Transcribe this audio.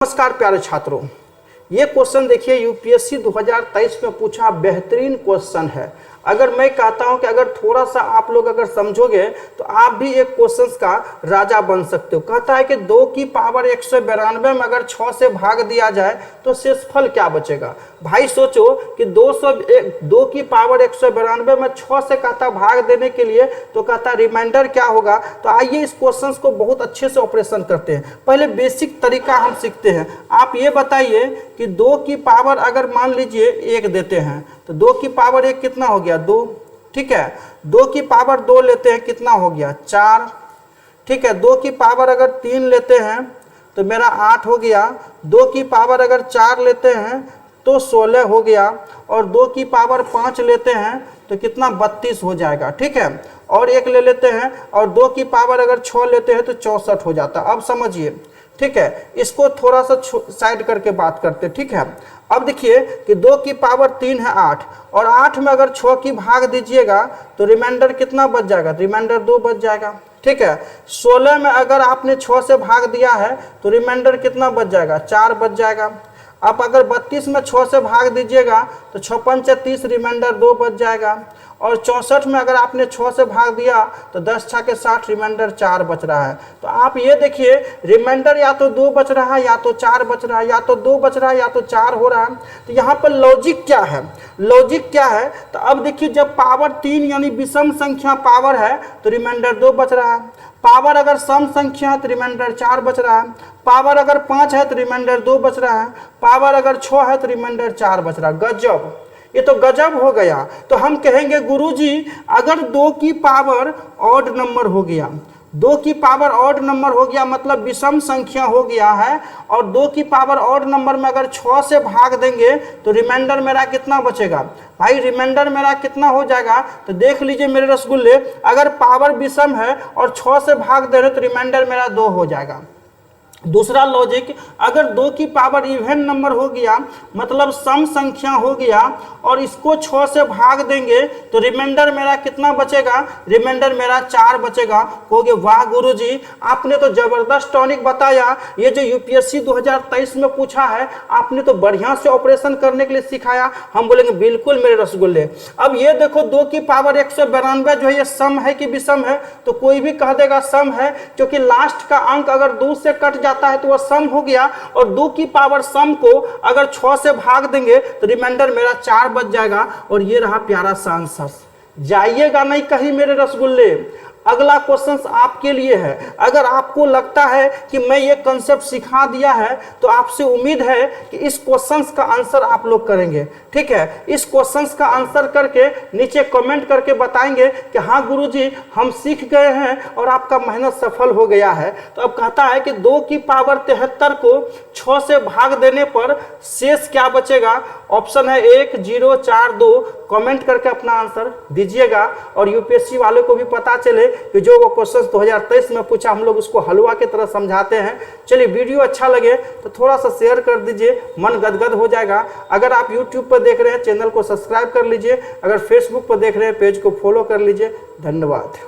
नमस्कार प्यारे छात्रों, ये क्वेश्चन देखिए यूपीएससी 2023 में पूछा बेहतरीन क्वेश्चन है। अगर मैं कहता हूं कि अगर थोड़ा सा आप लोग अगर समझोगे तो आप भी एक क्वेश्चंस का राजा बन सकते हो। कहता है कि 2 की पावर 192 में अगर 6 से भाग दिया जाए तो शेषफल क्या बचेगा। भाई सोचो कि 2 की पावर 192 में 6 से कहता भाग देने के लिए तो कहता रिमाइंडर क्या होगा। तो आइए इस क्वेश्चंस को बहुत अच्छे से ऑपरेशन करते हैं। पहले बेसिक तरीका हम सीखते हैं। आप ये बताइए कि 2 की पावर अगर मान लीजिए 1 देते हैं तो 2 की पावर 1 कितना हो गया 2, ठीक है। 2 की पावर 2 लेते हैं कितना हो गया 4, ठीक है। 2 की पावर अगर 3 लेते हैं तो मेरा 8 हो गया। 2 की पावर अगर 4 लेते हैं तो 16 हो गया और 2 की पावर 5 लेते हैं तो कितना 32 हो जाएगा, ठीक है। और 1 ले लेते हैं और 2 की पावर अगर 6 लेते हैं तो 64 हो जाता। अब समझिए, ठीक है। इसको थोड़ा सा साइड करके बात करते, ठीक है। अब देखिए कि 2 की पावर 3 है 8 और 8 में अगर 6 की भाग दीजिएगा तो रिमाइंडर कितना बच जाएगा, रिमाइंडर 2 बच जाएगा, ठीक है। 16 में अगर आपने 6 से भाग दिया है तो रिमाइंडर कितना बच जाएगा 4 बच जाएगा। अब अगर 32 में 6 से भाग दीजिएगा तो 6 पंचे 30 रिमाइंडर 2 बच जाएगा। और 64 में अगर आपने 6 से भाग दिया तो 10 छके 60 रिमाइंडर 4 बच रहा है। तो आप ये देखिए रिमाइंडर या तो 2 बच रहा है या तो 4 बच रहा है, या तो 2 बच रहा है या तो 4 हो रहा है। तो यहाँ पर लॉजिक क्या है, लॉजिक क्या है। तो अब देखिए जब पावर 3 यानी विषम संख्या पावर है तो रिमाइंडर 2 बच रहा है। पावर अगर सम संख्या है तो रिमाइंडर 4 बच रहा है। पावर अगर 5 है तो रिमाइंडर 2 बच रहा है। पावर अगर 6 है तो रिमाइंडर 4 बच रहा है। गजब, ये तो गजब हो गया। तो हम कहेंगे गुरुजी अगर 2 की पावर ऑड नंबर हो गया, 2 की पावर ऑड नंबर हो गया मतलब विषम संख्या हो गया है और 2 की पावर ऑड नंबर में अगर 6 से भाग देंगे तो रिमाइंडर मेरा कितना बचेगा। भाई रिमाइंडर मेरा कितना हो जाएगा तो देख लीजिए मेरे रसगुल्ले, अगर पावर विषम है और 6 से भाग दे रहे तो रिमाइंडर मेरा 2 हो जाएगा। दूसरा लॉजिक, अगर 2 की पावर इवन नंबर हो गया मतलब सम संख्या हो गया और इसको 6 से भाग देंगे तो रिमाइंडर मेरा कितना बचेगा, रिमाइंडर मेरा 4 बचेगा। कहोगे वाह गुरुजी आपने तो जबरदस्त टॉनिक बताया, ये जो यूपीएससी 2023 में पूछा है आपने तो बढ़िया से ऑपरेशन करने के लिए सिखाया। हम बोलेंगे बिल्कुल मेरे रसगुल्ले। अब ये देखो 2 की पावर 192 जो है ये सम है कि विषम है, तो कोई भी कह देगा सम है, क्योंकि लास्ट का अंक अगर 2 से कट जाता है तो वह सम हो गया और 2 की पावर सम को अगर 6 से भाग देंगे तो रिमाइंडर मेरा 4 बच जाएगा। और ये रहा प्यारा सा आंसर। जाइएगा नहीं कहीं मेरे रसगुल्ले। अगला क्वेश्चन आपके लिए है। अगर आपको लगता है कि मैं ये कंसेप्ट सिखा दिया है तो आपसे उम्मीद है कि इस क्वेश्चन का आंसर आप लोग करेंगे, ठीक है। इस क्वेश्चन का आंसर करके नीचे कमेंट करके बताएंगे कि हाँ गुरुजी हम सीख गए हैं और आपका मेहनत सफल हो गया है। तो अब कहता है कि 2 की पावर 73 को 6 से भाग देने पर शेष क्या बचेगा। ऑप्शन है 1, 0, 4, 2। कमेंट करके अपना आंसर दीजिएगा और यूपीएससी वाले को भी पता चले कि जो वो क्वेश्चन 2023 में पूछा हम लोग उसको हलवा की तरह समझाते हैं। चलिए वीडियो अच्छा लगे तो थोड़ा सा शेयर कर दीजिए, मन गदगद हो जाएगा। अगर आप यूट्यूब पर देख रहे हैं चैनल को सब्सक्राइब कर लीजिए, अगर फेसबुक पर देख रहे हैं पेज को फॉलो कर लीजिए। धन्यवाद।